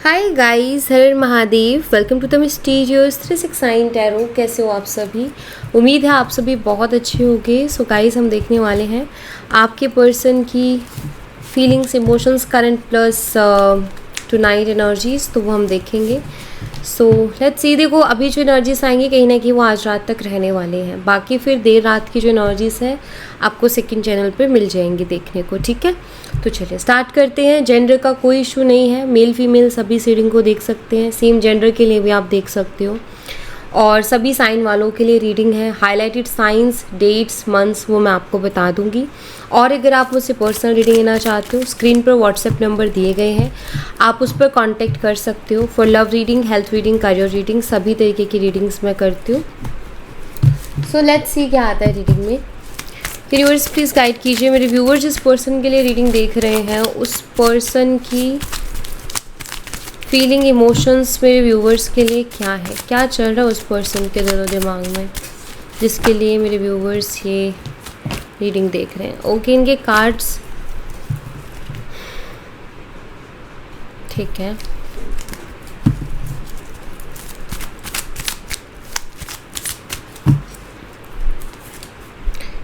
Hi guys, Har Mahadev. Welcome to the mysterious 369 tarot. कैसे हो आप सभी? उम्मीद है आप सभी बहुत अच्छे होंगे। सो गाइस, हम देखने वाले हैं आपके पर्सन की feelings, emotions, current plus tonight energies, तो वो हम देखेंगे। So let's see. देखो, अभी जो एनर्जीज आएंगी कहीं ना कहीं वो आज रात तक रहने वाले हैं। बाकी फिर देर रात की जो एनर्जीज है आपको सेकंड चैनल पे मिल जाएंगी देखने को। ठीक है, तो चलिए स्टार्ट करते हैं। जेंडर का कोई इशू नहीं है, मेल फीमेल सभी रीडिंग को देख सकते हैं। सेम जेंडर के लिए भी आप देख सकते हो, और सभी साइन वालों के लिए रीडिंग है। हाईलाइटेड साइंस, डेट्स, मंथ्स वो मैं आपको बता दूंगी। और अगर आप मुझसे पर्सनल रीडिंग लेना चाहते हो, स्क्रीन पर व्हाट्सएप नंबर दिए गए हैं, आप उस पर कांटेक्ट कर सकते हो। For love reading, health reading, career reading, सभी तरीके की रीडिंग्स मैं करती हूँ। सो लेट्स सी क्या आता है रीडिंग में। व्यूअर्स प्लीज़ गाइड कीजिए। मेरे व्यूअर्स जिस पर्सन के लिए रीडिंग देख रहे हैं उस पर्सन की फीलिंग, इमोशंस मेरे व्यूवर्स के लिए क्या है, क्या चल रहा है उस पर्सन के दिलो दिमाग में जिसके लिए मेरे व्यूवर्स ये रीडिंग देख रहे हैं। ओके, इनके कार्ड्स ठीक है।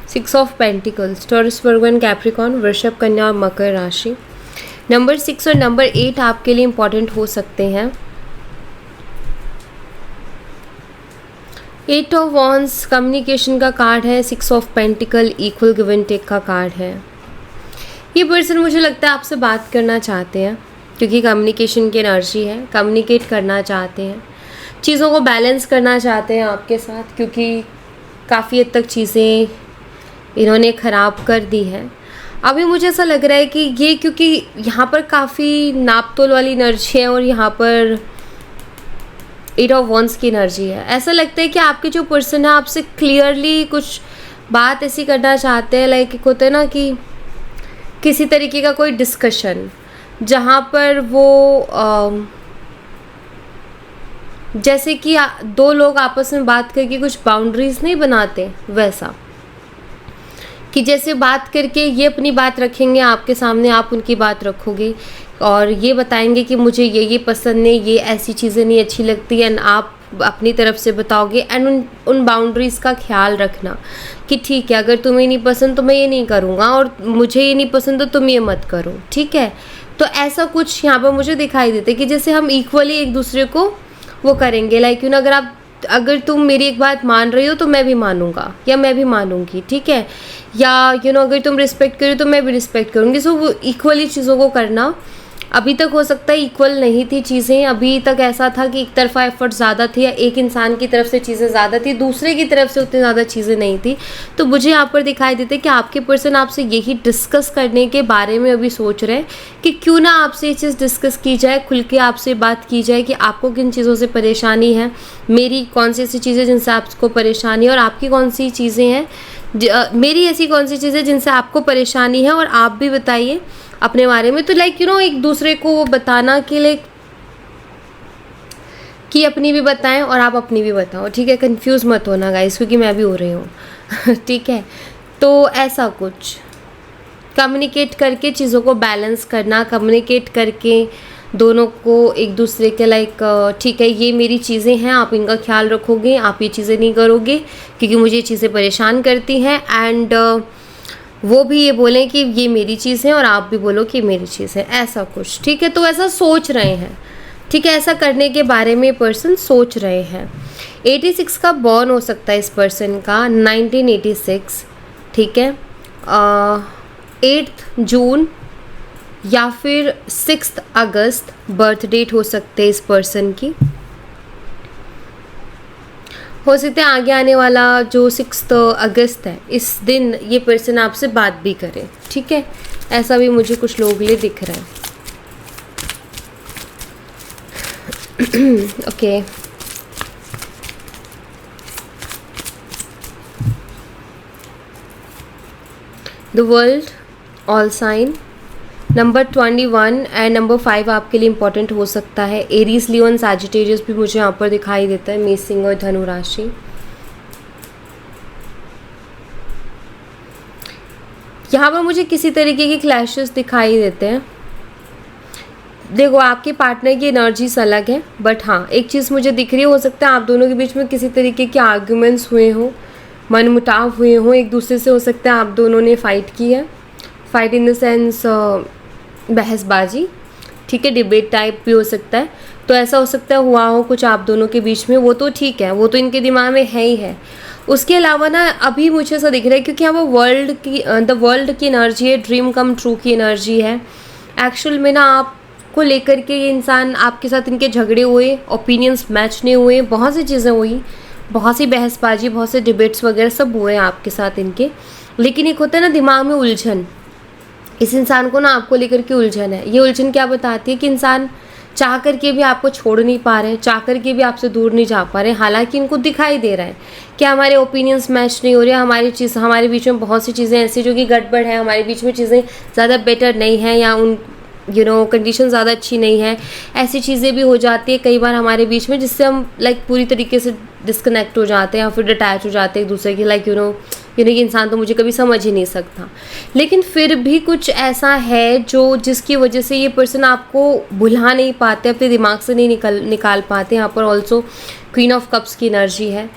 Six of pentacles, taurus, Virgo and Capricorn, वृषभ, कन्या और मकर राशि। नंबर 6 और नंबर 8 आपके लिए इंपॉर्टेंट हो सकते हैं। 8 ऑफ वॉन्ड्स कम्युनिकेशन का कार्ड है। 6 of pentacle equal give and take का कार्ड है। ये पर्सन मुझे लगता है आपसे बात करना चाहते हैं क्योंकि कम्युनिकेशन की एनर्जी है। कम्युनिकेट करना चाहते हैं, चीज़ों को बैलेंस करना चाहते हैं आपके साथ, क्योंकि काफ़ी हद तक चीज़ें इन्होंने ख़राब कर दी है। अभी मुझे ऐसा लग रहा है कि ये, क्योंकि यहाँ पर काफ़ी नाप तोल वाली एनर्जी है और यहाँ पर 8 ऑफ वॉन्ड्स की एनर्जी है। ऐसा लगता है कि आपके जो पर्सन है आपसे क्लियरली कुछ बात ऐसी करना चाहते हैं, लाइक एक होता है ना कि किसी तरीके का कोई डिस्कशन जहाँ पर वो जैसे कि दो लोग आपस में बात करके कुछ बाउंड्रीज नहीं बनाते, वैसा कि जैसे बात करके ये अपनी बात रखेंगे आपके सामने, आप उनकी बात रखोगे और ये बताएंगे कि मुझे ये पसंद नहीं, ये ऐसी चीज़ें नहीं अच्छी लगती, एंड आप अपनी तरफ से बताओगे। एंड उन बाउंड्रीज़ का ख्याल रखना कि ठीक है, अगर तुम्हें नहीं पसंद तो मैं ये नहीं करूँगा, और मुझे ये नहीं पसंद तो तुम ये मत करो। ठीक है, तो ऐसा कुछ यहाँ पर मुझे दिखाई देता है कि जैसे हम इक्वली एक दूसरे को वो करेंगे। लाइक अगर तुम मेरी एक बात मान रही हो तो मैं भी मानूंगा या मैं भी मानूंगी। ठीक है, या अगर तुम रिस्पेक्ट करो तो मैं भी रिस्पेक्ट करूँगी। सो वो इक्वली चीज़ों को करना। अभी तक हो सकता है इक्वल नहीं थी चीज़ें, अभी तक ऐसा था कि एक तरफा एफर्ट ज़्यादा थी, या एक इंसान की तरफ से चीज़ें ज़्यादा थी, दूसरे की तरफ से उतनी ज़्यादा चीज़ें नहीं थी। तो मुझे यहाँ पर दिखाई देते कि आपके पर्सन आपसे यही डिस्कस करने के बारे में अभी सोच रहे हैं कि क्यों ना आपसे ये चीज़ डिस्कस की जाए, खुल के आपसे बात की जाए कि आपको किन चीज़ों से परेशानी है, मेरी कौन सी ऐसी चीज़ें जिनसे आपको परेशानी है, और आपकी कौन सी चीज़ें हैं, मेरी ऐसी कौन सी चीज़ें जिनसे आपको परेशानी है, और आप भी बताइए अपने बारे में। तो लाइक एक दूसरे को वो बताना के लिए कि अपनी भी बताएं और आप अपनी भी बताओ। ठीक है, कंफ्यूज मत होना गाइस, क्योंकि मैं भी हो रही हूँ। ठीक है, तो ऐसा कुछ कम्युनिकेट करके चीज़ों को बैलेंस करना, कम्युनिकेट करके दोनों को एक दूसरे के लाइक ठीक है, ये मेरी चीज़ें हैं, आप इनका ख्याल रखोगे, आप ये चीज़ें नहीं करोगे क्योंकि मुझे ये चीज़ें परेशान करती हैं। एंड वो भी ये बोलें कि ये मेरी चीज़ है और आप भी बोलो कि मेरी चीज़ है, ऐसा कुछ। ठीक है, तो ऐसा सोच रहे हैं। ठीक है, ऐसा करने के बारे में पर्सन सोच रहे हैं। 86 का बॉर्न हो सकता है इस पर्सन का, 1986। ठीक है, 8 जून या फिर 6 अगस्त बर्थ डेट हो सकते हैं इस पर्सन की। हो सकता है आगे आने वाला जो 6 अगस्त है, इस दिन ये पर्सन आपसे बात भी करे। ठीक है, ऐसा भी मुझे कुछ लोगों के लिए दिख रहा है। Okay, the world, all sign, number 21 and number 5 आपके लिए इंपॉर्टेंट हो सकता है। एरीज, लियो एंड सैजिटेरियस भी मुझे यहाँ पर दिखाई देता है, मेष, सिंह और धनु राशि। यहाँ पर मुझे किसी तरीके के क्लैशेस दिखाई देते हैं। देखो आपके पार्टनर की एनर्जीज अलग है, बट हाँ एक चीज़ मुझे दिख रही है, हो सकता है आप दोनों के बीच में किसी तरीके के आर्ग्यूमेंट्स हुए हों, मनमुटाव हुए हों एक दूसरे से। हो सकता है आप दोनों ने फ़ाइट की है, फाइट इन द सेंस बहसबाजी, ठीक है, डिबेट टाइप भी हो सकता है। तो ऐसा हो सकता है हुआ हो कुछ आप दोनों के बीच में, वो तो ठीक है, वो तो इनके दिमाग में है ही है। उसके अलावा ना अभी मुझे ऐसा दिख रहा है, क्योंकि यहाँ वो द वर्ल्ड की एनर्जी है, ड्रीम कम ट्रू की एनर्जी है। एक्चुअल में ना आपको लेकर के ये इंसान, आपके साथ इनके झगड़े हुए, ओपिनियंस मैच नहीं हुए, बहुत सी चीज़ें हुई, बहुत सी बहसबाजी, बहुत से डिबेट्स वगैरह सब हुए हैं आपके साथ इनके। लेकिन एक होता है ना दिमाग में उलझन, इस इंसान को ना आपको लेकर के उलझन है। ये उलझन क्या बताती है कि इंसान चाह कर के भी आपको छोड़ नहीं पा रहे हैं, चाह कर के भी आपसे दूर नहीं जा पा रहे हैं। हालांकि इनको दिखाई दे रहा है कि हमारे ओपिनियंस मैच नहीं हो रहे, हमारे बीच में बहुत सी चीज़ें ऐसी जो कि गड़बड़ है, हमारे बीच में चीज़ें ज़्यादा बेटर नहीं हैं, या उन कंडीशन ज़्यादा अच्छी नहीं है। ऐसी चीज़ें भी हो जाती है कई बार हमारे बीच में, जिससे हम पूरी तरीके से डिस्कनेक्ट हो जाते हैं या फिर डिटैच हो जाते हैं एक दूसरे की। ये इंसान तो मुझे कभी समझ ही नहीं सकता। लेकिन फिर भी कुछ ऐसा है जिसकी वजह से ये पर्सन आपको भुला नहीं पाते, अपने दिमाग से नहीं निकाल पाते। यहाँ पर ऑल्सो क्वीन ऑफ कप्स की एनर्जी है।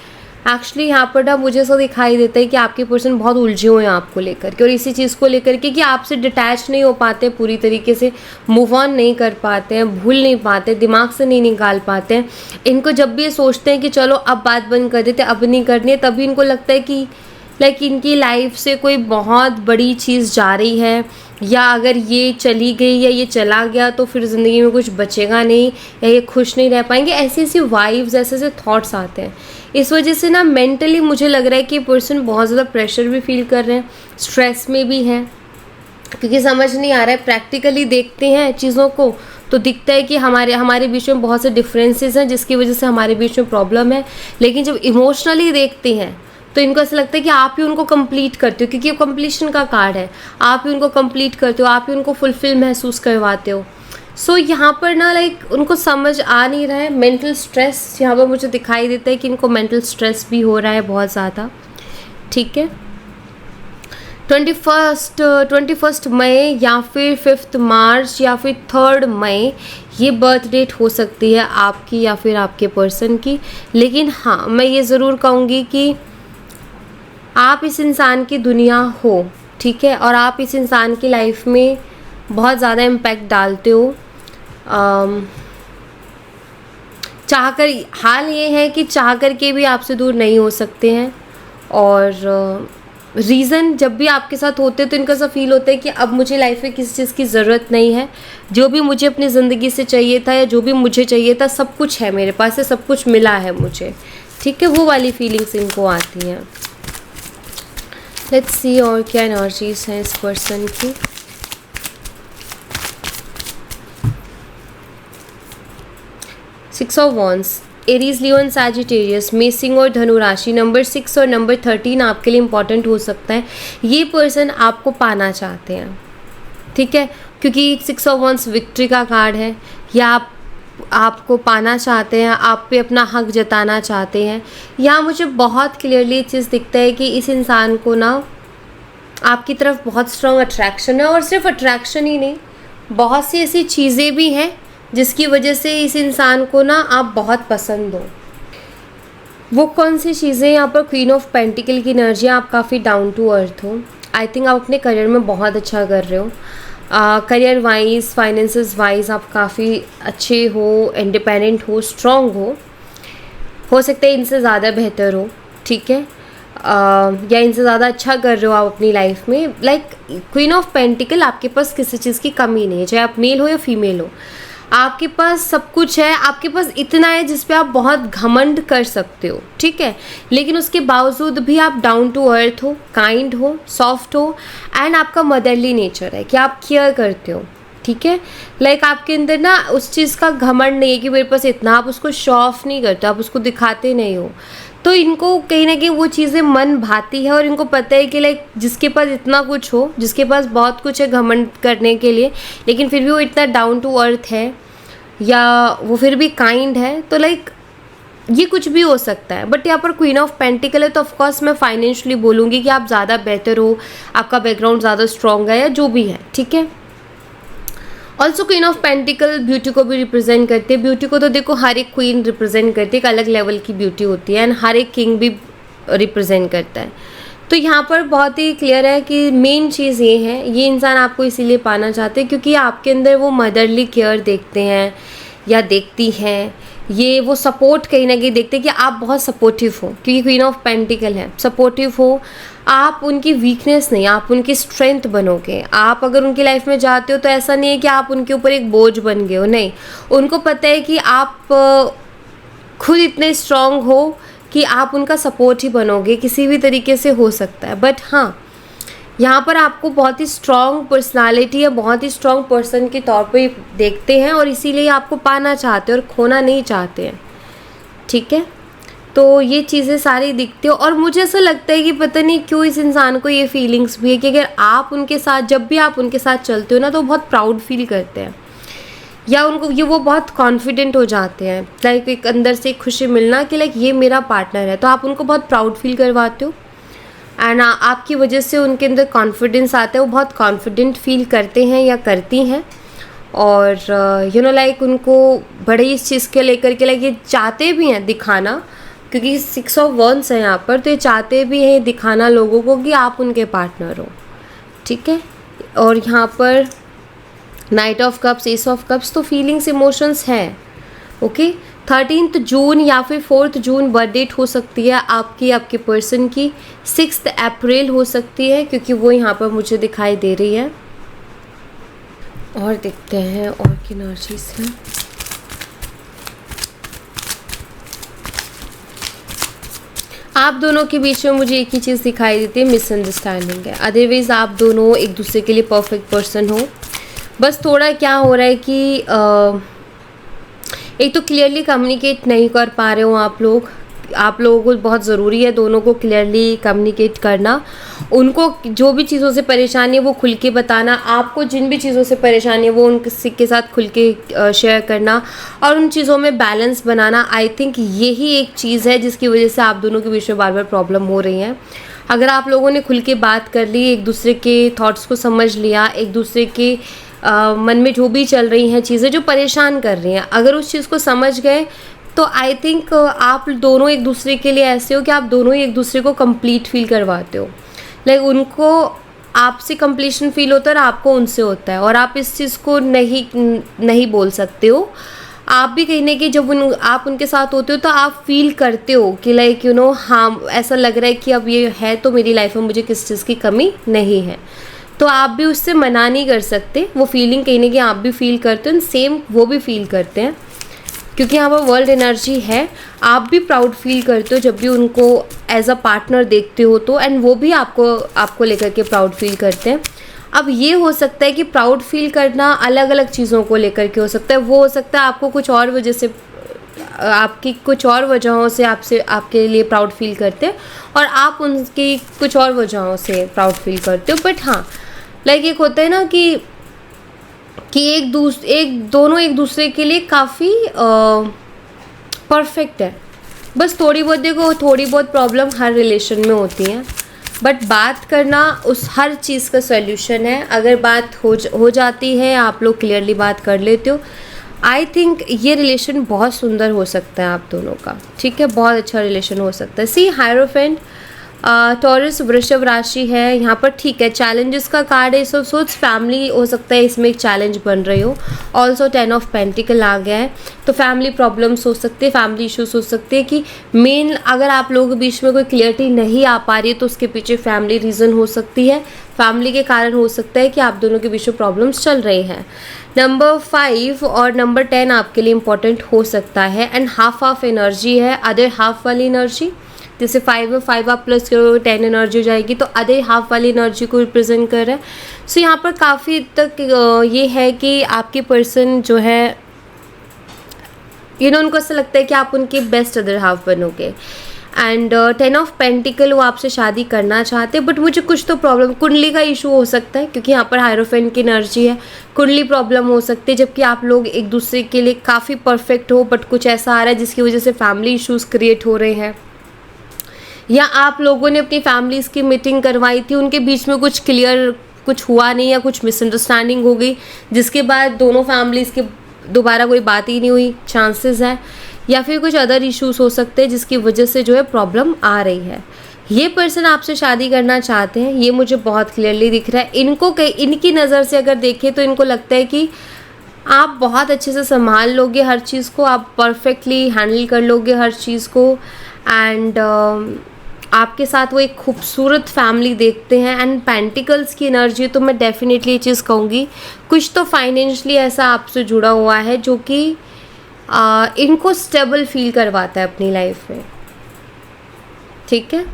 एक्चुअली यहाँ पर ना मुझे ऐसा दिखाई देता है कि आपके पर्सन बहुत उलझे हुए हैं आपको लेकर के, और इसी चीज़ को लेकर के कि आपसे डिटैच नहीं हो पाते पूरी तरीके से, मूव ऑन नहीं कर पाते हैं, भूल नहीं पाते, दिमाग से नहीं निकाल पाते हैं। इनको जब भी ये सोचते हैं कि चलो अब बात बंद कर देते, अब नहीं करनी है, तभी इनको लगता है कि इनकी लाइफ से कोई बहुत बड़ी चीज़ जा रही है, या अगर ये चली गई या ये चला गया तो फिर ज़िंदगी में कुछ बचेगा नहीं, या ये खुश नहीं रह पाएंगे। ऐसी ऐसी वाइब्स, ऐसे ऐसे थॉट्स आते हैं। इस वजह से ना मेंटली मुझे लग रहा है कि पर्सन बहुत ज़्यादा प्रेशर भी फील कर रहे हैं, स्ट्रेस में भी हैं, क्योंकि समझ नहीं आ रहा है। प्रैक्टिकली देखते हैं चीज़ों को तो दिखता है कि हमारे बीच में बहुत से डिफरेंसेस हैं, जिसकी वजह से हमारे बीच में प्रॉब्लम है। लेकिन जब इमोशनली देखते हैं तो इनको ऐसा लगता है कि आप ही उनको कंप्लीट करते हो, क्योंकि ये कंप्लीशन का कार्ड है। आप ही उनको कंप्लीट करते हो, आप ही उनको फुलफिल महसूस करवाते हो। सो यहाँ पर ना उनको समझ आ नहीं रहा है। मेंटल स्ट्रेस यहाँ पर मुझे दिखाई देता है कि इनको मेंटल स्ट्रेस भी हो रहा है बहुत ज़्यादा, ठीक है। 21 मई या फिर 5 मार्च या फिर 3 मई ये बर्थ डेट हो सकती है आपकी या फिर आपके पर्सन की। लेकिन हाँ मैं ये ज़रूर कहूँगी कि आप इस इंसान की दुनिया हो, ठीक है, और आप इस इंसान की लाइफ में बहुत ज़्यादा इम्पैक्ट डालते हो। चाहकर, हाल ये है कि चाह कर के भी आपसे दूर नहीं हो सकते हैं। और रीज़न जब भी आपके साथ होते तो इनका ऐसा फील होता है कि अब मुझे लाइफ में किसी चीज़ की ज़रूरत नहीं है, जो भी मुझे अपनी ज़िंदगी से चाहिए था या जो भी मुझे चाहिए था सब कुछ है मेरे पास, से सब कुछ मिला है मुझे, ठीक है, वो वाली फीलिंग्स इनको आती हैं। लेट्स सी और क्या एनर्जीज हैं इस पर्सन की। Six of wands, Aries, Leo and Sagittarius, मेषिंग और धनु राशि। नंबर 6 और नंबर 13 आपके लिए इंपॉर्टेंट हो सकता है। ये पर्सन आपको पाना चाहते हैं, ठीक है, क्योंकि 6 ऑफ वॉन्ड्स विक्ट्री का कार्ड है। या आपको पाना चाहते हैं, आप पे अपना हक जताना चाहते हैं। यहाँ मुझे बहुत क्लियरली चीज़ दिखता है कि इस इंसान को ना आपकी तरफ बहुत स्ट्रॉन्ग अट्रैक्शन है, और सिर्फ अट्रैक्शन ही नहीं, बहुत सी ऐसी चीज़ें भी हैं जिसकी वजह से इस इंसान को ना आप बहुत पसंद हो। वो कौन सी चीज़ें? यहाँ पर क्वीन ऑफ पेंटिकल की एनर्जी, आप काफ़ी डाउन टू अर्थ हो। आई थिंक आप अपने करियर में बहुत अच्छा कर रहे हो। करियर वाइज, फाइनेंसेस वाइज आप काफ़ी अच्छे हो, इंडिपेंडेंट हो, स्ट्रॉन्ग हो सकता है इनसे ज़्यादा बेहतर हो, ठीक है, या इनसे ज़्यादा अच्छा कर रहे हो आप अपनी लाइफ में। क्वीन ऑफ पेंटिकल, आपके पास किसी चीज़ की कमी नहीं है, चाहे आप मेल हो या फीमेल हो, आपके पास सब कुछ है। आपके पास इतना है जिस पे आप बहुत घमंड कर सकते हो, ठीक है, लेकिन उसके बावजूद भी आप डाउन टू अर्थ हो, काइंड हो, सॉफ्ट हो, एंड आपका मदरली नेचर है कि आप केयर करते हो, ठीक है। आपके अंदर ना उस चीज़ का घमंड नहीं है कि मेरे पास इतना, आप उसको शो ऑफ नहीं करते, आप उसको दिखाते नहीं हो। तो इनको कहीं ना कहीं वो चीज़ें मन भाती है, और इनको पता है कि जिसके पास इतना कुछ हो, जिसके पास बहुत कुछ है घमंड करने के लिए, लेकिन फिर भी वो इतना डाउन टू अर्थ है, या वो फिर भी काइंड है, तो ये कुछ भी हो सकता है। बट यहाँ पर क्वीन ऑफ पेंटिकल है, तो ऑफकोर्स मैं फाइनेंशियली बोलूँगी कि आप ज़्यादा बेहतर हो, आपका बैकग्राउंड ज़्यादा स्ट्रॉन्ग है, या जो भी है, ठीक है। Also queen of pentacle beauty को भी रिप्रेजेंट करती है। ब्यूटी को तो देखो हर एक क्वीन रिप्रेजेंट करती है, एक अलग लेवल की ब्यूटी होती है, एंड हर एक किंग भी रिप्रेजेंट करता है। तो यहाँ पर बहुत ही क्लियर है कि मेन चीज़ ये है, ये इंसान आपको इसीलिए पाना चाहते हैं क्योंकि आपके अंदर वो मदरली केयर देखते हैं या देखती हैं, ये वो सपोर्ट कहीं ना कहीं देखते हैं कि आप बहुत सपोर्टिव हो, क्योंकि क्वीन ऑफ पेंटिकल है, सपोर्टिव हो आप, उनकी वीकनेस नहीं, आप उनकी स्ट्रेंथ बनोगे। आप अगर उनकी लाइफ में जाते हो तो ऐसा नहीं है कि आप उनके ऊपर एक बोझ बन गए हो, नहीं, उनको पता है कि आप खुद इतने स्ट्रांग हो कि आप उनका सपोर्ट ही बनोगे, किसी भी तरीके से हो सकता है। बट हाँ, यहाँ पर आपको बहुत ही स्ट्रॉन्ग पर्सनालिटी या बहुत ही स्ट्रॉन्ग पर्सन के तौर पे देखते हैं और इसीलिए आपको पाना चाहते हैं और खोना नहीं चाहते हैं, ठीक है। तो ये चीज़ें सारी दिखती हो और मुझे ऐसा लगता है कि पता नहीं क्यों इस इंसान को ये फीलिंग्स भी है कि अगर आप उनके साथ, जब भी आप उनके साथ चलते हो ना, तो बहुत प्राउड फील करते हैं या उनको ये वो बहुत कॉन्फिडेंट हो जाते हैं, लाइक एक अंदर से एक खुशी मिलना कि लाइक ये मेरा पार्टनर है, तो आप उनको बहुत प्राउड फील करवाते हो एंड आपकी वजह से उनके अंदर कॉन्फिडेंस आता है, वो बहुत कॉन्फिडेंट फील करते हैं या करती हैं। और यू नो लाइक उनको बड़े इस चीज़ के लेकर के लाइक ये चाहते भी हैं दिखाना, क्योंकि 6 ऑफ वंस है यहाँ पर, तो ये चाहते भी हैं दिखाना लोगों को कि आप उनके पार्टनर हो, ठीक है। और यहाँ पर night of cups, S of cups, तो फीलिंग्स इमोशंस हैं, ओके। 13 जून या फिर 4 जून बर्थ डेट हो सकती है आपकी, आपके पर्सन की। 6 अप्रैल हो सकती है क्योंकि वो यहाँ पर मुझे दिखाई दे रही है। और देखते हैं और की एनर्जीज हैं। आप दोनों के बीच में मुझे एक ही चीज़ दिखाई देती है, मिसअंडरस्टैंडिंग है, अदरवाइज़ आप दोनों एक दूसरे के लिए परफेक्ट पर्सन हो। बस थोड़ा क्या हो रहा है कि एक तो क्लियरली कम्युनिकेट नहीं कर पा रहे हो आप लोगों को बहुत ज़रूरी है दोनों को क्लियरली कम्युनिकेट करना। उनको जो भी चीज़ों से परेशानी है वो खुल के बताना, आपको जिन भी चीज़ों से परेशानी है वो उनके साथ खुल के शेयर करना और उन चीज़ों में बैलेंस बनाना। आई थिंक यही एक चीज़ है जिसकी वजह से आप दोनों के बीच में बार बार प्रॉब्लम हो रही है। अगर आप लोगों ने खुल के बात कर ली, एक दूसरे के थॉट्स को समझ लिया, एक दूसरे के मन में जो भी चल रही हैं चीज़ें जो परेशान कर रही हैं, अगर उस चीज़ को समझ गए तो आई थिंक आप दोनों एक दूसरे के लिए ऐसे हो कि आप दोनों ही एक दूसरे को कंप्लीट फील करवाते हो। लाइक उनको आपसे कंप्लीशन फील होता है और आपको उनसे होता है, और आप इस चीज़ को नहीं बोल सकते हो। आप भी कहीं ना कहीं जब आप उनके साथ होते हो तो आप फील करते हो कि लाइक यू नो, हाँ ऐसा लग रहा है कि अब ये है तो मेरी लाइफ में मुझे किस चीज़ की कमी नहीं है। तो आप भी उससे मना नहीं कर सकते, वो फीलिंग कहीं ना कहीं आप भी फील करते हो, सेम वो भी फील करते हैं, क्योंकि यहाँ पर वर्ल्ड एनर्जी है। आप भी प्राउड फील करते हो जब भी उनको एज अ पार्टनर देखते हो तो, एंड वो भी आपको लेकर के प्राउड फील करते हैं। अब ये हो सकता है कि प्राउड फील करना अलग अलग चीज़ों को लेकर के हो सकता है। वो हो सकता है आपको कुछ और वजह से, आपकी कुछ और वजहों से आपके लिए प्राउड फील करते हैं और आप उनकी कुछ और वजहों से प्राउड फील करते हो। बट हाँ, लाइक एक होता है ना कि दोनों एक दूसरे के लिए काफ़ी परफेक्ट है। बस थोड़ी बहुत प्रॉब्लम हर रिलेशन में होती हैं, बट बात करना उस हर चीज़ का सॉल्यूशन है। अगर बात हो जाती है, आप लोग क्लियरली बात कर लेते हो, आई थिंक ये रिलेशन बहुत सुंदर हो सकता है आप दोनों का, ठीक है, बहुत अच्छा रिलेशन हो सकता है। सी हायरोफेंट, टॉरस वृषभ राशि है यहाँ पर, ठीक है। चैलेंजेस का कार्ड है, सो फैमिली हो सकता है इसमें एक चैलेंज बन रही हो। ऑल्सो 10 ऑफ पेंटिकल आ गया है, तो फैमिली प्रॉब्लम्स हो सकते हैं, फैमिली इश्यूज हो सकते हैं कि मेन अगर आप लोगों के बीच में कोई क्लियरिटी नहीं आ पा रही है तो उसके पीछे फैमिली रीज़न हो सकती है, फैमिली के कारण हो सकता है कि आप दोनों के बीच में प्रॉब्लम्स चल रही हैं। नंबर 5 और नंबर 10 आपके लिए इंपॉर्टेंट हो सकता है, एंड हाफ एनर्जी है, अदर हाफ वाली एनर्जी, जैसे 5 में 5 आप प्लस करो 10 एनर्जी हो जाएगी, तो अदर हाफ वाली एनर्जी को रिप्रेजेंट कर रहा है। सो यहाँ पर काफ़ी तक ये है कि आपके पर्सन जो है उनको ऐसा लगता है कि आप उनके बेस्ट अदर हाफ बनोगे। एंड 10 ऑफ पेंटिकल, वो आपसे शादी करना चाहते हैं, बट मुझे कुछ तो प्रॉब्लम, कुंडली का इशू हो सकता है, क्योंकि यहाँ पर हायरोफेंट की एनर्जी है, कुंडली प्रॉब्लम हो सकती है, जबकि आप लोग एक दूसरे के लिए काफ़ी परफेक्ट हो, बट कुछ ऐसा आ रहा है जिसकी वजह से फैमिली इश्यूज़ क्रिएट हो रहे हैं, या आप लोगों ने अपनी फैमिलीज़ की मीटिंग करवाई थी, उनके बीच में कुछ क्लियर कुछ हुआ नहीं या कुछ मिसअंडरस्टैंडिंग हो गई जिसके बाद दोनों फैमिलीज़ के दोबारा कोई बात ही नहीं हुई, चांसेस है। या फिर कुछ अदर इश्यूज हो सकते हैं जिसकी वजह से जो है प्रॉब्लम आ रही है। ये पर्सन आपसे शादी करना चाहते हैं, ये मुझे बहुत क्लियरली दिख रहा है। इनको इनकी नज़र से अगर देखें तो इनको लगता है कि आप बहुत अच्छे से संभाल लोगे हर चीज़ को, आप परफेक्टली हैंडल कर लोगे हर चीज़ को। एंड आपके साथ वो एक खूबसूरत फैमिली देखते हैं। एंड पेंटिकल्स की एनर्जी तो मैं डेफिनेटली ये चीज़ कहूँगी, कुछ तो फाइनेंशियली ऐसा आपसे जुड़ा हुआ है जो कि इनको स्टेबल फील करवाता है अपनी लाइफ में, ठीक है,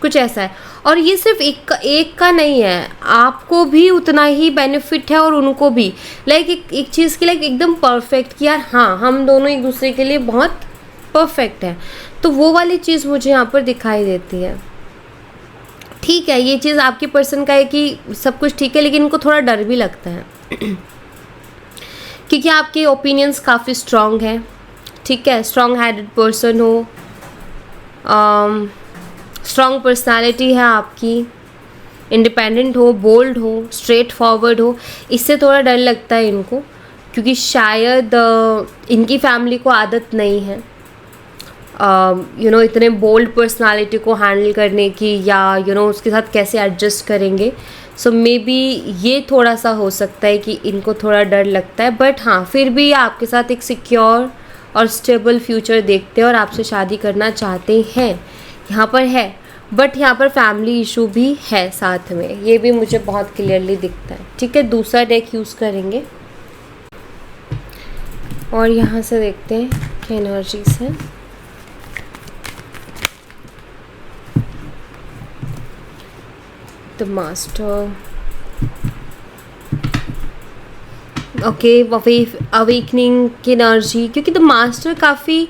कुछ ऐसा है। और ये सिर्फ एक का नहीं है, आपको भी उतना ही बेनिफिट है और उनको भी। लाइक एक चीज़ की लाइक एकदम परफेक्ट कि यार हाँ हम दोनों एक दूसरे के लिए बहुत परफेक्ट है, तो वो वाली चीज़ मुझे यहाँ पर दिखाई देती है। ठीक है, ये चीज़ आपके पर्सन का है कि सब कुछ ठीक है, लेकिन इनको थोड़ा डर भी लगता है क्योंकि आपके ओपिनियंस काफ़ी स्ट्रॉन्ग हैं, ठीक है, स्ट्रॉन्ग हेडेड पर्सन हो, स्ट्रॉन्ग पर्सनालिटी है आपकी, इंडिपेंडेंट हो, बोल्ड हो, स्ट्रेट फॉरवर्ड हो। इससे थोड़ा डर लगता है इनको क्योंकि शायद इनकी फैमिली को आदत नहीं है इतने बोल्ड पर्सनालिटी को हैंडल करने की, या उसके साथ कैसे एडजस्ट करेंगे। सो मे बी ये थोड़ा सा हो सकता है कि इनको थोड़ा डर लगता है, बट हाँ फिर भी आपके साथ एक सिक्योर और स्टेबल फ्यूचर देखते हैं और आपसे शादी करना चाहते हैं, यहाँ पर है। बट यहाँ पर फैमिली इशू भी है साथ में, ये भी मुझे बहुत क्लियरली दिखता है, ठीक है। दूसरा डेक यूज़ करेंगे और यहाँ से देखते हैं क्या एनर्जीज हैं। द मास्टर, ओके, अवेकनिंग की एनर्जी, क्योंकि द मास्टर काफ़ी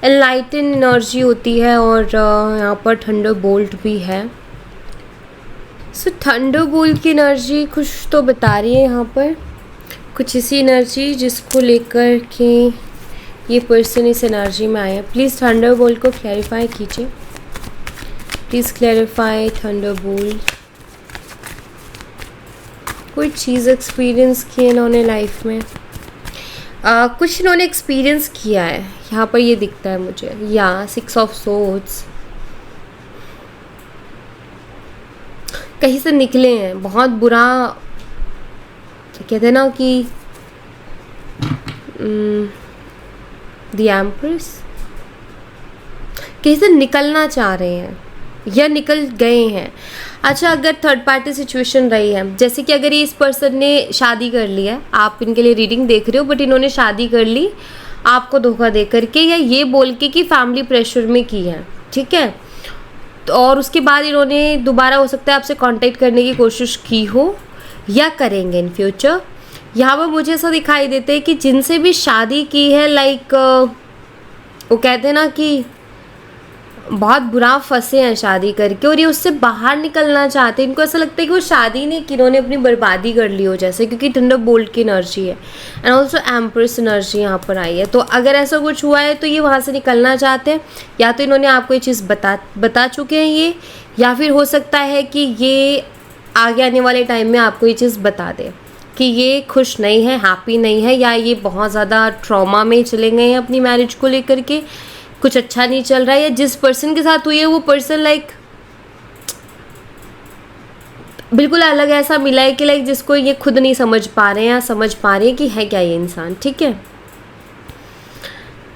एनलाइटन एनर्जी होती है और यहाँ पर थंडर बोल्ट भी है। सो थंडर बोल्ट की एनर्जी कुछ तो बता रही है यहाँ पर, कुछ इसी एनर्जी जिसको लेकर के ये पर्सन इस एनर्जी में आया। प्लीज़ थंडर बोल्ट को क्लैरिफाई कीजिए, प्लीज़ क्लैरिफाई थंडर बोल्ट। कोई चीज़ एक्सपीरियंस की इन्होंने लाइफ में, कुछ इन्होंने एक्सपीरियंस किया है, यहाँ पर ये दिखता है मुझे। या 6 ऑफ सोर्ड्स, कहीं से निकले हैं, बहुत बुरा कहते हैं ना कि द एम्प्रेस, कहीं से निकलना चाह रहे हैं या निकल गए हैं। अच्छा, अगर थर्ड पार्टी सिचुएशन रही है, जैसे कि अगर ये इस पर्सन ने शादी कर लिया, आप इनके लिए रीडिंग देख रहे हो बट इन्होंने शादी कर ली आपको धोखा दे करके, या ये बोल के कि फैमिली प्रेशर में की है, ठीक है, तो और उसके बाद इन्होंने दोबारा हो सकता है आपसे कांटेक्ट करने की कोशिश की हो या करेंगे इन फ्यूचर। यहाँ पर मुझे ऐसा दिखाई देता है कि जिनसे भी शादी की है, लाइक वो कहते हैं ना कि बहुत बुरा फंसे हैं शादी करके और ये उससे बाहर निकलना चाहते हैं। इनको ऐसा लगता है कि वो शादी नहीं की, इन्होंने अपनी बर्बादी कर ली हो जैसे, क्योंकि थंडर बोल्ट की एनर्जी है एंड ऑल्सो एम्प्रेस एनर्जी यहाँ पर आई है। तो अगर ऐसा कुछ हुआ है तो ये वहाँ से निकलना चाहते हैं, या तो इन्होंने आपको ये चीज़ बता चुके हैं ये, या फिर हो सकता है कि ये आगे आने वाले टाइम में आपको ये चीज़ बता दें कि ये खुश नहीं है, हैप्पी नहीं है, या ये बहुत ज़्यादा ट्रॉमा में चले गए हैं अपनी मैरिज को लेकर के, कुछ अच्छा नहीं चल रहा है, या जिस पर्सन के साथ हुई है वो पर्सन लाइक बिल्कुल अलग ऐसा मिला है कि लाइक जिसको ये खुद नहीं समझ पा रहे हैं या समझ पा रहे हैं कि है क्या ये इंसान, ठीक है।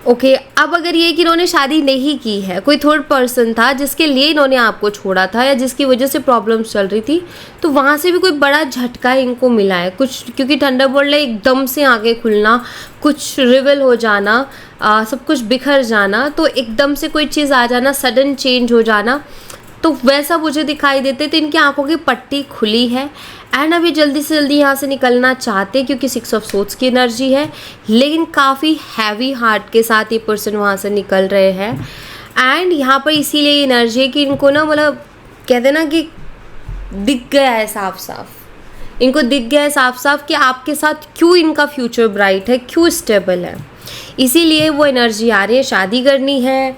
ओके, अब अगर ये कि इन्होंने शादी नहीं की है, कोई थर्ड पर्सन था जिसके लिए इन्होंने आपको छोड़ा था या जिसकी वजह से प्रॉब्लम्स चल रही थी, तो वहाँ से भी कोई बड़ा झटका इनको मिला है कुछ, क्योंकि थंडरबोल्ट है एकदम से आंखें खुलना, कुछ रिवल हो जाना, सब कुछ बिखर जाना, तो एकदम से कोई चीज़ आ जाना, सडन चेंज हो जाना, तो वैसा मुझे दिखाई देते। तो इनकी आंखों की पट्टी खुली है एंड अभी जल्दी से जल्दी यहाँ से निकलना चाहते क्योंकि 6 ऑफ सोर्ड्स की एनर्जी है, लेकिन काफ़ी हैवी हार्ट के साथ ये पर्सन वहाँ से निकल रहे हैं। एंड यहाँ पर इसीलिए एनर्जी है कि इनको ना मतलब कहते ना कि दिख गया है साफ साफ, इनको दिख गया है साफ साफ कि आपके साथ क्यों इनका फ्यूचर ब्राइट है, क्यों स्टेबल है, इसीलिए वो एनर्जी आ रही है। शादी करनी है,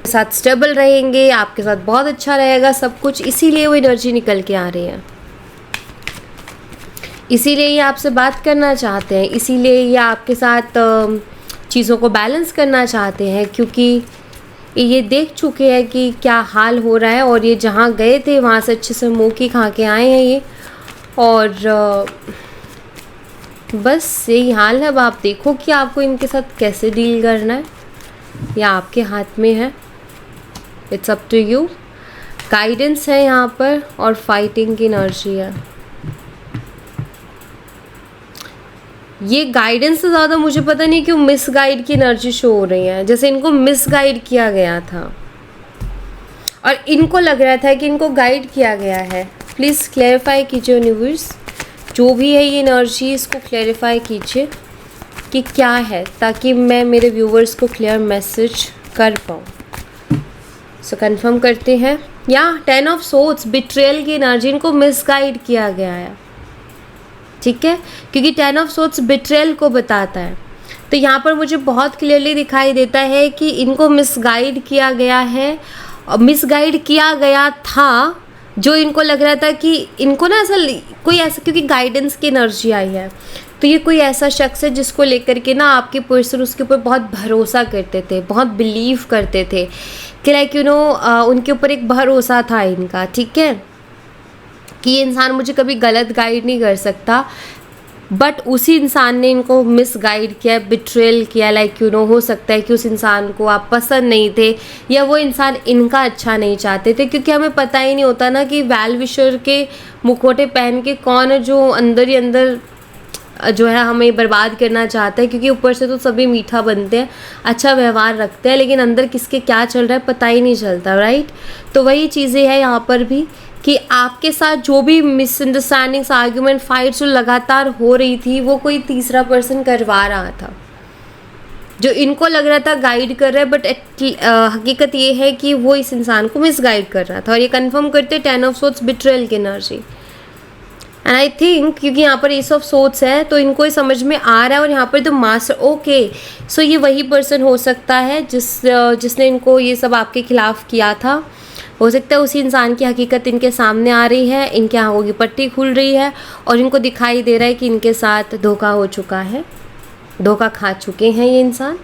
साथ स्टेबल रहेंगे, आपके साथ बहुत अच्छा रहेगा सब कुछ, इसीलिए वो एनर्जी निकल के आ रही है, इसीलिए ये आपसे बात करना चाहते हैं, इसीलिए ये आपके साथ चीज़ों को बैलेंस करना चाहते हैं, क्योंकि ये देख चुके हैं कि क्या हाल हो रहा है, और ये जहाँ गए थे वहाँ से अच्छे से मुँह की खा के आए हैं ये, और बस यही हाल है। अब आप देखो कि आपको इनके साथ कैसे डील करना है, या आपके हाथ में है, it's up to you. Guidance है यहाँ पर, और फाइटिंग की एनर्जी है। ये गाइडेंस से ज़्यादा मुझे पता नहीं क्यों मिसगाइड की एनर्जी शो हो रही है, जैसे इनको मिसगाइड किया गया था और इनको लग रहा था कि इनको गाइड किया गया है। प्लीज़ क्लैरिफाई कीजिए यूनिवर्स, जो भी है ये एनर्जी, इसको क्लैरिफाई कीजिए कि क्या है, ताकि मैं मेरे व्यूवर्स को क्लियर मैसेज कर पाऊँ। सो कंफर्म करते हैं। या 10 ऑफ सोर्ड्स, बिट्रेयल की एनर्जी, इनको मिसगाइड किया गया है, ठीक है, क्योंकि 10 ऑफ सोर्ड्स बिट्रेयल को बताता है। तो यहाँ पर मुझे बहुत क्लियरली दिखाई देता है कि इनको मिसगाइड किया गया है, और मिसगाइड किया गया था, जो इनको लग रहा था कि इनको ना ऐसा क्योंकि गाइडेंस की एनर्जी आई है, तो ये कोई ऐसा शख्स है जिसको लेकर के ना आपके पर्सन उसके ऊपर बहुत भरोसा करते थे, बहुत बिलीव करते थे कि लाइक उनके ऊपर एक भरोसा था इनका, ठीक है, कि ये इंसान मुझे कभी गलत गाइड नहीं कर सकता। बट उसी इंसान ने इनको मिसगाइड किया, बिट्रेल किया, लाइक हो सकता है कि उस इंसान को आप पसंद नहीं थे, या वो इंसान इनका अच्छा नहीं चाहते थे, क्योंकि हमें पता ही नहीं होता ना कि वेल विशर के मुखौटे पहन के कौन है जो अंदर ही अंदर जो है हमें बर्बाद करना चाहता है, क्योंकि ऊपर से तो सभी मीठा बनते हैं, अच्छा व्यवहार रखते हैं, लेकिन अंदर किसके क्या चल रहा है पता ही नहीं चलता, राइट। तो वही चीज़ें हैं यहाँ पर भी, कि आपके साथ जो भी मिसअंडरस्टैंडिंग्स, आर्ग्यूमेंट, फाइट्स जो लगातार हो रही थी, वो कोई तीसरा पर्सन करवा रहा था, जो इनको लग रहा था गाइड कर रहा है, बट हकीकत ये है कि वो इस इंसान को मिसगाइड कर रहा था। और ये कंफर्म करते 10 ऑफ सोर्ड्स बिट्रेयल की एनर्जी। एंड आई थिंक क्योंकि यहाँ पर एस ऑफ सोर्ड्स है, तो इनको ये समझ में आ रहा है, और यहाँ पर तो मास्टर, ओके, सो ये वही पर्सन हो सकता है जिसने इनको ये सब आपके खिलाफ किया था। हो सकता है उसी इंसान की हकीकत इनके सामने आ रही है, इनके आंखों की पट्टी खुल रही है, और इनको दिखाई दे रहा है कि इनके साथ धोखा हो चुका है, धोखा खा चुके हैं ये इंसान,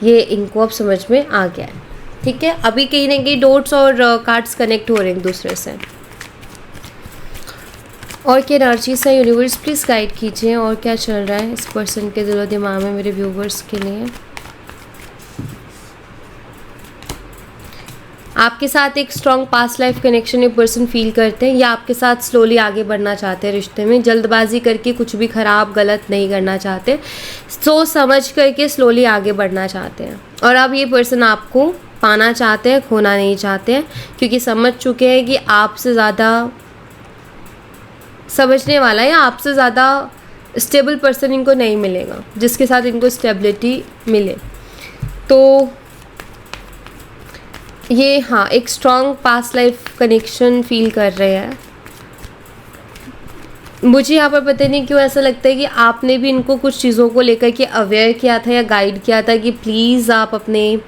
ये इनको अब समझ में आ गया है, ठीक है। अभी कहीं ना कहीं डॉट्स और कार्ड्स कनेक्ट हो रहे हैं एक दूसरे से। और क्या एनर्जीज है यूनिवर्स, प्लीज़ गाइड कीजिए, और क्या चल रहा है इस पर्सन के दिलो दिमाग में मेरे व्यूवर्स के लिए। आपके साथ एक स्ट्रॉन्ग पास्ट लाइफ कनेक्शन ये पर्सन फील करते हैं, या आपके साथ स्लोली आगे बढ़ना चाहते हैं रिश्ते में, जल्दबाजी करके कुछ भी ख़राब गलत नहीं करना चाहते, सोच समझ करके स्लोली आगे बढ़ना चाहते हैं। और अब ये पर्सन आपको पाना चाहते हैं, खोना नहीं चाहते हैं, क्योंकि समझ चुके हैं कि आपसे ज़्यादा समझने वाला है, या आपसे ज़्यादा स्टेबल पर्सन इनको नहीं मिलेगा जिसके साथ इनको स्टेबिलिटी मिले। तो ये हाँ, एक strong past life connection feel कर रहे हैं। मुझे यहाँ पर पता नहीं क्यों ऐसा लगता है कि आपने भी इनको कुछ चीज़ों को लेकर के अवेयर किया था या गाइड किया था कि प्लीज़ आप अपने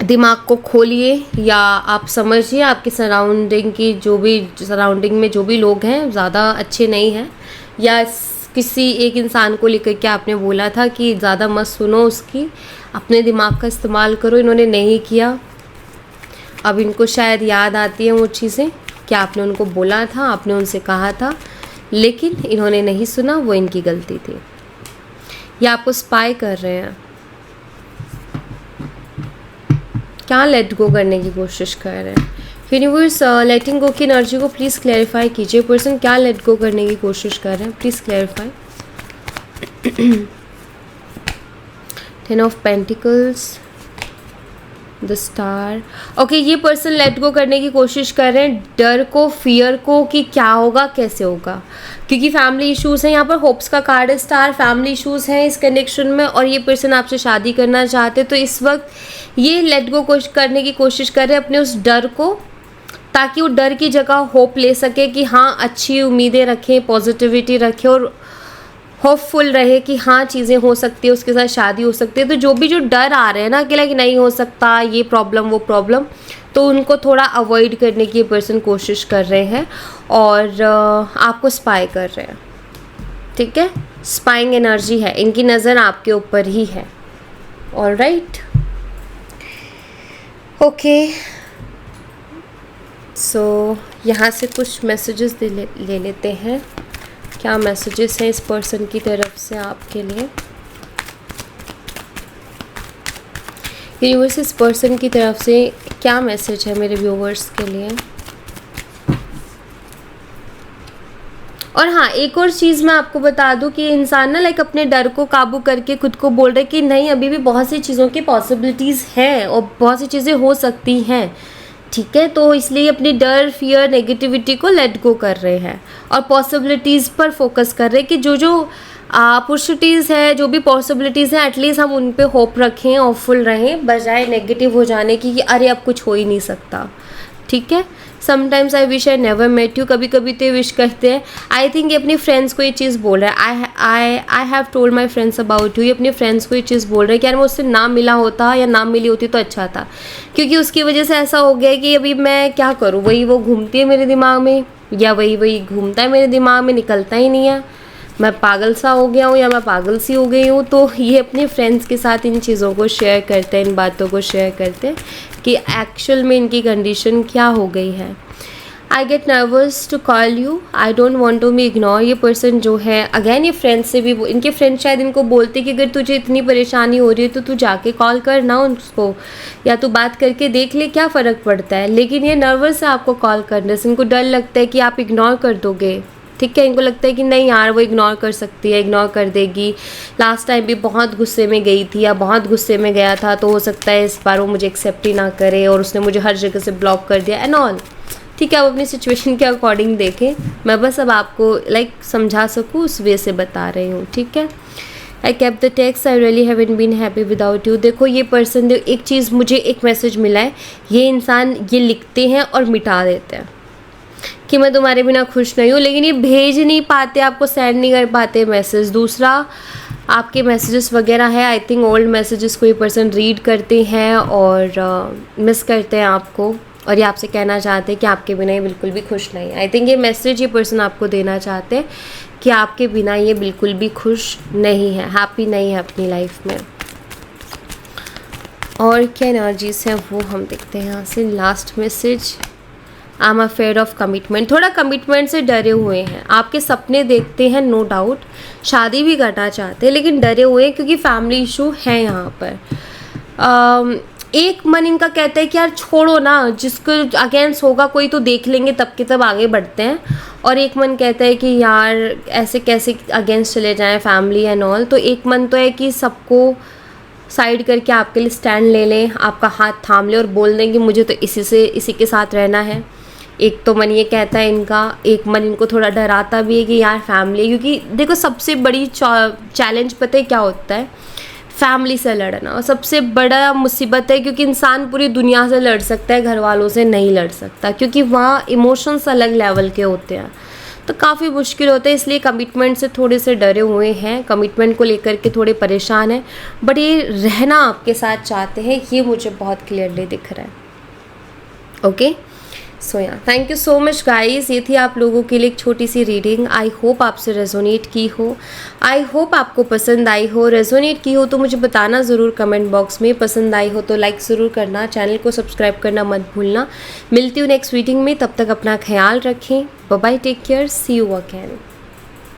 दिमाग को खोलिए, या आप समझिए आपके सराउंडिंग में जो भी लोग हैं ज़्यादा अच्छे नहीं हैं, या किसी एक इंसान को लेकर के आपने बोला था कि ज़्यादा मत सुनो उसकी, अपने दिमाग का इस्तेमाल करो, इन्होंने नहीं किया। अब इनको शायद याद आती हैं वो चीज़ें कि आपने उनको बोला था, आपने उनसे कहा था, लेकिन इन्होंने नहीं सुना, वो इनकी गलती थी। ये आपको स्पाई कर रहे हैं, क्या लेट गो करने की कोशिश कर रहे हैं यूनिवर्स। लेटिंग गो की एनर्जी को प्लीज़ क्लैरिफाई कीजिए, पर्सन क्या लेट गो करने की कोशिश कर रहे हैं, please clarify. 10 of pentacles, the star. Okay, ये पर्सन लेट गो करने की कोशिश कर रहे हैं डर को, फियर को, कि क्या होगा कैसे होगा, क्योंकि फैमिली इश्यूज़ हैं। यहाँ पर होप्स का कार्ड है, स्टार, फैमिली इश्यूज़ हैं इस कनेक्शन में, और ये पर्सन आपसे शादी करना चाहते, तो इस वक्त ये लेट गो करने की कोशिश कर रहे हैं अपने उस डर को, ताकि वो डर की जगह होप ले सके कि हाँ, अच्छी उम्मीदें रखें, पॉजिटिविटी रखें, और होपफुल रहे कि हाँ चीज़ें हो सकती है, उसके साथ शादी हो सकती है। तो जो भी जो डर आ रहे हैं ना कि लाइक नहीं हो सकता, ये प्रॉब्लम वो प्रॉब्लम, तो उनको थोड़ा अवॉइड करने की ये पर्सन कोशिश कर रहे हैं और आपको स्पाई कर रहे हैं। ठीक है, स्पाइंग एनर्जी है, इनकी नज़र आपके ऊपर ही है। ऑलराइट, ओके, सो यहाँ से कुछ मैसेजेस ले लेते हैं। क्या मैसेजेस हैं इस पर्सन की तरफ से आपके लिए? यूनिवर्स इस पर्सन की तरफ से क्या मैसेज है मेरे व्यूवर्स के लिए? और हाँ, एक और चीज़ मैं आपको बता दूं कि इंसान ना लाइक अपने डर को काबू करके खुद को बोल रहे कि नहीं, अभी भी बहुत सी चीज़ों की पॉसिबिलिटीज़ हैं और बहुत सी चीज़ें हो सकती हैं। ठीक है, तो इसलिए अपनी डर, फियर, नेगेटिविटी को लेट गो कर रहे हैं और पॉसिबिलिटीज़ पर फोकस कर रहे हैं कि जो जो अपॉर्चुनिटीज़ है, जो भी पॉसिबिलिटीज़ हैं, एटलीस्ट हम उन पे होप रखें, होपफुल रहें, बजाय नेगेटिव हो जाने की कि अरे अब कुछ हो ही नहीं सकता। ठीक है, sometimes I wish I never met you, कभी कभी तो विश करते हैं। आई थिंक ये अपनी फ्रेंड्स को ये चीज़ बोल रहा है, I have told my friends about you, ये अपने फ्रेंड्स को ये चीज़ बोल रहा है कि यार मैं उससे ना मिला होता या ना मिली होती तो अच्छा था, क्योंकि उसकी वजह से ऐसा हो गया कि अभी मैं क्या करूँ, वही वो घूमती है मेरे दिमाग में, या वही घूमता है मेरे दिमाग में, निकलता ही नहीं है, मैं पागल सा हो गया हूँ या मैं पागल सी हो गई हूँ। तो ये अपने फ्रेंड्स के साथ इन चीज़ों को शेयर करते हैं, इन बातों को शेयर करते हैं कि एक्चुअल में इनकी कंडीशन क्या हो गई है। I get nervous to call you, I don't want to be ignore. ये पर्सन जो है, अगेन ये फ्रेंड्स से भी, इनके फ्रेंड्स शायद इनको बोलते कि अगर तुझे इतनी परेशानी हो रही है तो तू जाके कॉल कर ना उसको, या तू बात करके देख ले, क्या फ़र्क पड़ता है। लेकिन ये नर्वस है आपको कॉल करने से, इनको डर लगता है कि आप इग्नोर कर दोगे। ठीक है, इनको लगता है कि नहीं यार वो इग्नोर कर सकती है, इग्नोर कर देगी, लास्ट टाइम भी बहुत गुस्से में गई थी या बहुत गुस्से में गया था, तो हो सकता है इस बार वो मुझे एक्सेप्ट ही ना करे और उसने मुझे हर जगह से ब्लॉक कर दिया एंड ऑल। ठीक है, आप अपनी सिचुएशन के अकॉर्डिंग देखें, मैं बस अब आपको लाइक समझा सकूँ उस वे से बता रही हूँ। ठीक है, I kept the text, I really haven't been happy without you. देखो ये पर्सन, एक चीज़ मुझे एक मैसेज मिला है, ये इंसान ये लिखते हैं और मिटा देते हैं कि मैं तुम्हारे बिना खुश नहीं हूँ, लेकिन ये भेज नहीं पाते, आपको सेंड नहीं कर पाते मैसेज। दूसरा, आपके मैसेजेस वगैरह है, आई थिंक ओल्ड मैसेजेस को ये पर्सन रीड करते हैं और मिस करते हैं आपको, और ये आपसे कहना चाहते हैं कि आपके बिना ये बिल्कुल भी खुश नहीं है। आई थिंक ये मैसेज ये पर्सन आपको देना चाहते हैं कि आपके बिना ये बिल्कुल भी खुश नहीं है, हैप्पी नहीं है अपनी लाइफ में। और क्या एनर्जीज हैं वो हम देखते हैं यहाँ से। Last message, I am affair of commitment, थोड़ा कमिटमेंट से डरे हुए हैं, आपके सपने देखते हैं नो डाउट, शादी भी करना चाहते हैं लेकिन डरे हुए हैं क्योंकि फैमिली इशू है यहाँ पर। एक मन इनका कहता है कि यार छोड़ो ना, जिसको अगेंस्ट होगा कोई तो देख लेंगे, तब के तब आगे बढ़ते हैं, और एक मन कहता है कि यार ऐसे कैसे अगेंस्ट चले जाएं फैमिली एंड ऑल। तो एक मन तो है कि सबको साइड करके आपके लिए स्टैंड ले लें, आपका हाथ थाम ले और बोल दें कि मुझे तो इसी के साथ रहना है। एक तो मन ये कहता है इनका, एक मन इनको थोड़ा डराता भी है कि यार फैमिली, क्योंकि देखो सबसे बड़ी चैलेंज पता है क्या होता है, फैमिली से लड़ना, और सबसे बड़ा मुसीबत है क्योंकि इंसान पूरी दुनिया से लड़ सकता है, घर वालों से नहीं लड़ सकता, क्योंकि वहाँ इमोशंस अलग लेवल के होते हैं, तो काफ़ी मुश्किल होता है। इसलिए कमिटमेंट से थोड़े से डरे हुए हैं, कमिटमेंट को लेकर के थोड़े परेशान हैं, बट ये रहना आपके साथ चाहते हैं, ये मुझे बहुत क्लियरली दिख रहा है। ओके, सो या thank you so much guys, ये थी आप लोगों के लिए एक छोटी सी रीडिंग। आई होप आपसे रेजोनेट की हो, आई होप आपको पसंद आई हो। रेजोनेट की हो तो मुझे बताना ज़रूर कमेंट बॉक्स में, पसंद आई हो तो लाइक ज़रूर करना, चैनल को सब्सक्राइब करना मत भूलना। मिलती हूँ नेक्स्ट रीडिंग में, तब तक अपना ख्याल रखें, bye bye, take care, see you again.